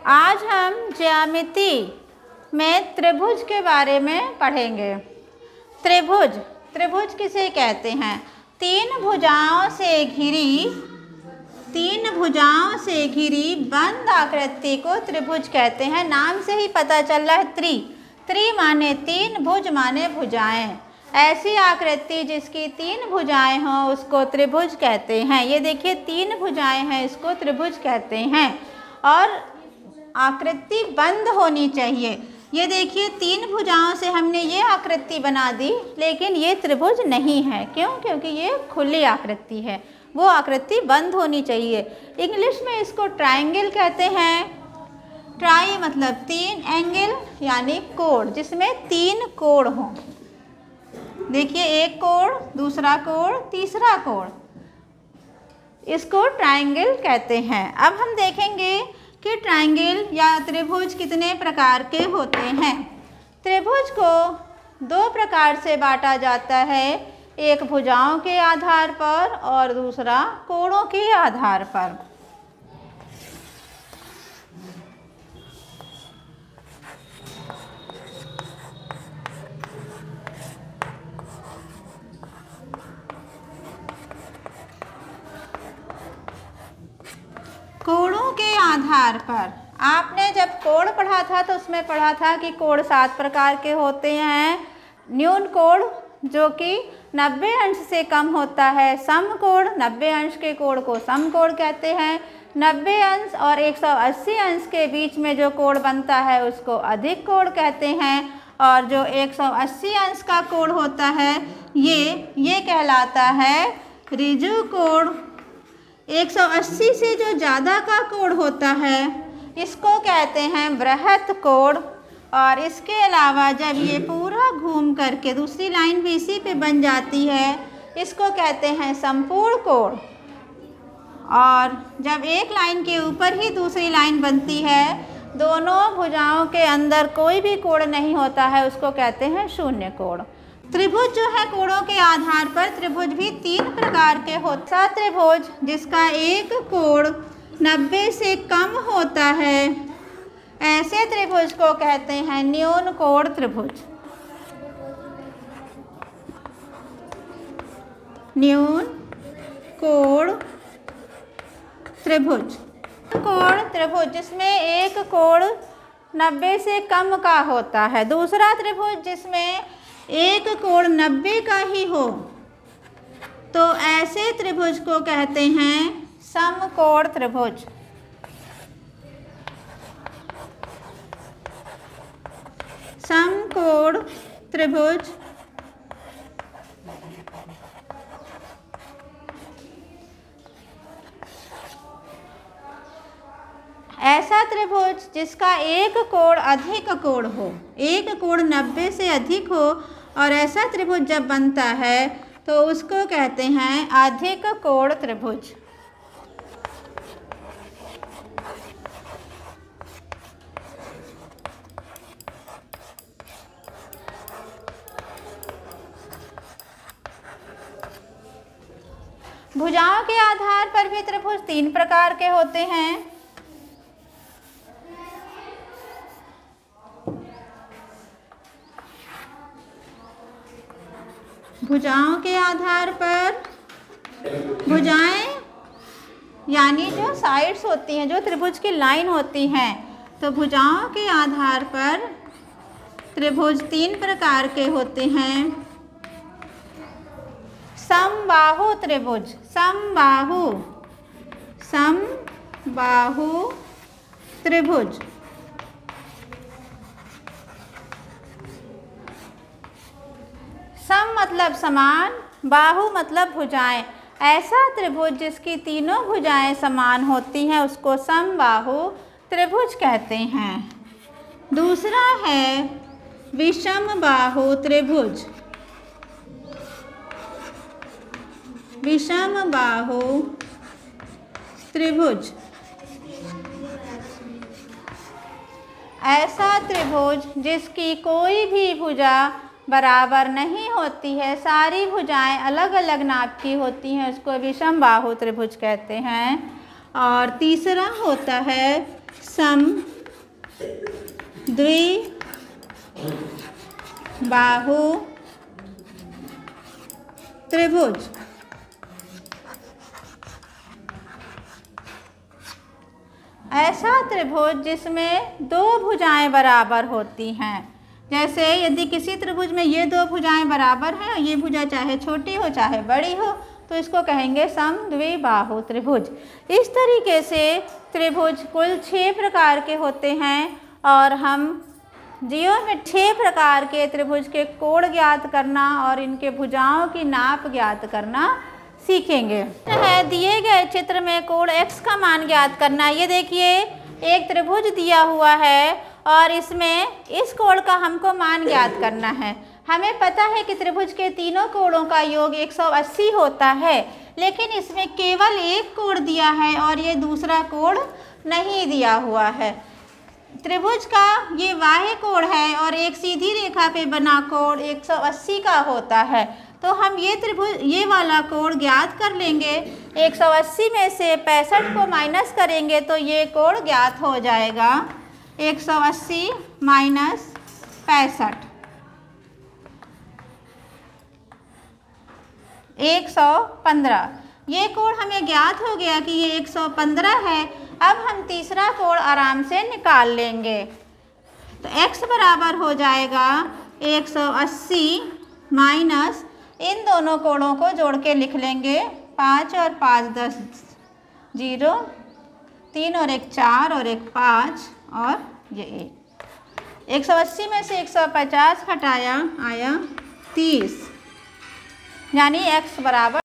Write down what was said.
आज हम ज्यामिति में त्रिभुज के बारे में पढ़ेंगे। त्रिभुज, त्रिभुज किसे कहते हैं? तीन भुजाओं से घिरी बंद आकृति को त्रिभुज कहते हैं। नाम से ही पता चल रहा है त्रि, त्रि माने तीन, भुज माने भुजाएं। ऐसी आकृति जिसकी तीन भुजाएं हों उसको त्रिभुज कहते हैं। ये देखिए तीन भुजाएं हैं, इसको त्रिभुज कहते हैं। और आकृति बंद होनी चाहिए। ये देखिए तीन भुजाओं से हमने ये आकृति बना दी, लेकिन ये त्रिभुज नहीं है। क्यों? क्योंकि ये खुली आकृति है, वो आकृति बंद होनी चाहिए। इंग्लिश में इसको ट्रायंगल कहते हैं। ट्राई मतलब तीन, एंगल यानी कोण, जिसमें तीन कोण हों। देखिए एक कोण, दूसरा कोण, तीसरा कोण, इसको ट्रायंगल कहते हैं। अब हम देखेंगे कि ट्रायंगल या त्रिभुज कितने प्रकार के होते हैं। त्रिभुज को दो प्रकार से बांटा जाता है, एक भुजाओं के आधार पर और दूसरा कोणों के आधार पर। कोणों के आधार पर, आपने जब कोण पढ़ा था तो उसमें पढ़ा था कि कोण 7 प्रकार के होते हैं। न्यून कोण जो कि 90 अंश से कम होता है, समकोण 90 अंश के कोण को समकोण कहते हैं। 90 अंश और 180 अंश के बीच में जो कोण बनता है उसको अधिक कोण कहते हैं। और जो 180 अंश का कोण होता है ये कहलाता है ऋजु कोण। 180 से जो ज़्यादा का कोण होता है इसको कहते हैं बृहत कोण। और इसके अलावा जब ये पूरा घूम करके दूसरी लाइन भी इसी पे बन जाती है, इसको कहते हैं संपूर्ण कोण। और जब एक लाइन के ऊपर ही दूसरी लाइन बनती है, दोनों भुजाओं के अंदर कोई भी कोण नहीं होता है, उसको कहते हैं शून्य कोण। त्रिभुज जो है कोणों के आधार पर, त्रिभुज भी 3 प्रकार के होते हैं। त्रिभुज जिसका एक कोण 90 से कम होता है, ऐसे त्रिभुज को कहते हैं न्यून कोण त्रिभुज। न्यून कोण त्रिभुज, कोण त्रिभुज जिसमें एक कोण 90 से कम का होता है। दूसरा त्रिभुज जिसमें एक कोण 90 का ही हो, तो ऐसे त्रिभुज को कहते हैं समकोण त्रिभुज। समकोण त्रिभुज ऐसा त्रिभुज जिसका एक कोण अधिक कोण हो, एक कोण 90 से अधिक हो, और ऐसा त्रिभुज जब बनता है तो उसको कहते हैं अधिक कोण त्रिभुज। भुजाओं के आधार पर भी त्रिभुज 3 प्रकार के होते हैं। भुजाओं के आधार पर, भुजाएं यानी जो साइड्स होती हैं, जो त्रिभुज की लाइन होती हैं, तो भुजाओं के आधार पर त्रिभुज 3 प्रकार के होते हैं। समबाहु त्रिभुज, समबाहु त्रिभुज। सम मतलब समान, बाहु मतलब भुजाएं। ऐसा त्रिभुज जिसकी तीनों भुजाएं समान होती हैं उसको समबाहु त्रिभुज कहते हैं। दूसरा है विषमबाहु त्रिभुज। विषमबाहु त्रिभुज ऐसा त्रिभुज जिसकी कोई भी भुजा बराबर नहीं होती है, सारी भुजाएं अलग अलग नाप की होती हैं, उसको विषमबाहु त्रिभुज कहते हैं। और तीसरा होता है समबाहु द्विबाहु त्रिभुज। ऐसा त्रिभुज जिसमें दो भुजाएं बराबर होती हैं। जैसे यदि किसी त्रिभुज में ये दो भुजाएं बराबर हैं और ये भुजा चाहे छोटी हो चाहे बड़ी हो तो इसको कहेंगे समद्विबाहु त्रिभुज। इस तरीके से त्रिभुज कुल 6 प्रकार के होते हैं और हम जियोमेट्री 6 प्रकार के त्रिभुज के कोण ज्ञात करना और इनके भुजाओं की नाप ज्ञात करना सीखेंगे। है दिए गए चित्र में कोण x का मान ज्ञात करना। ये देखिए एक त्रिभुज दिया हुआ है और इसमें इस कोण का हमको मान ज्ञात करना है। हमें पता है कि त्रिभुज के तीनों कोणों का योग 180 होता है, लेकिन इसमें केवल एक कोण दिया है और ये दूसरा कोण नहीं दिया हुआ है। त्रिभुज का ये बाह्य कोण है और एक सीधी रेखा पे बना कोण 180 का होता है। तो हम ये वाला कोण ज्ञात कर लेंगे। 180 में से 65 को माइनस करेंगे तो ये कोण ज्ञात हो जाएगा 180 माइनस 65 115। ये कोण हमें ज्ञात हो गया कि ये 115 है। अब हम तीसरा कोण आराम से निकाल लेंगे। तो x बराबर हो जाएगा 180 माइनस, इन दोनों कोणों को जोड़ के लिख लेंगे 5 और 5 10 0, 3 और 1 4 और 1 5 और ये 1। 180 में से 150 घटाया आया 30, यानी x बराबर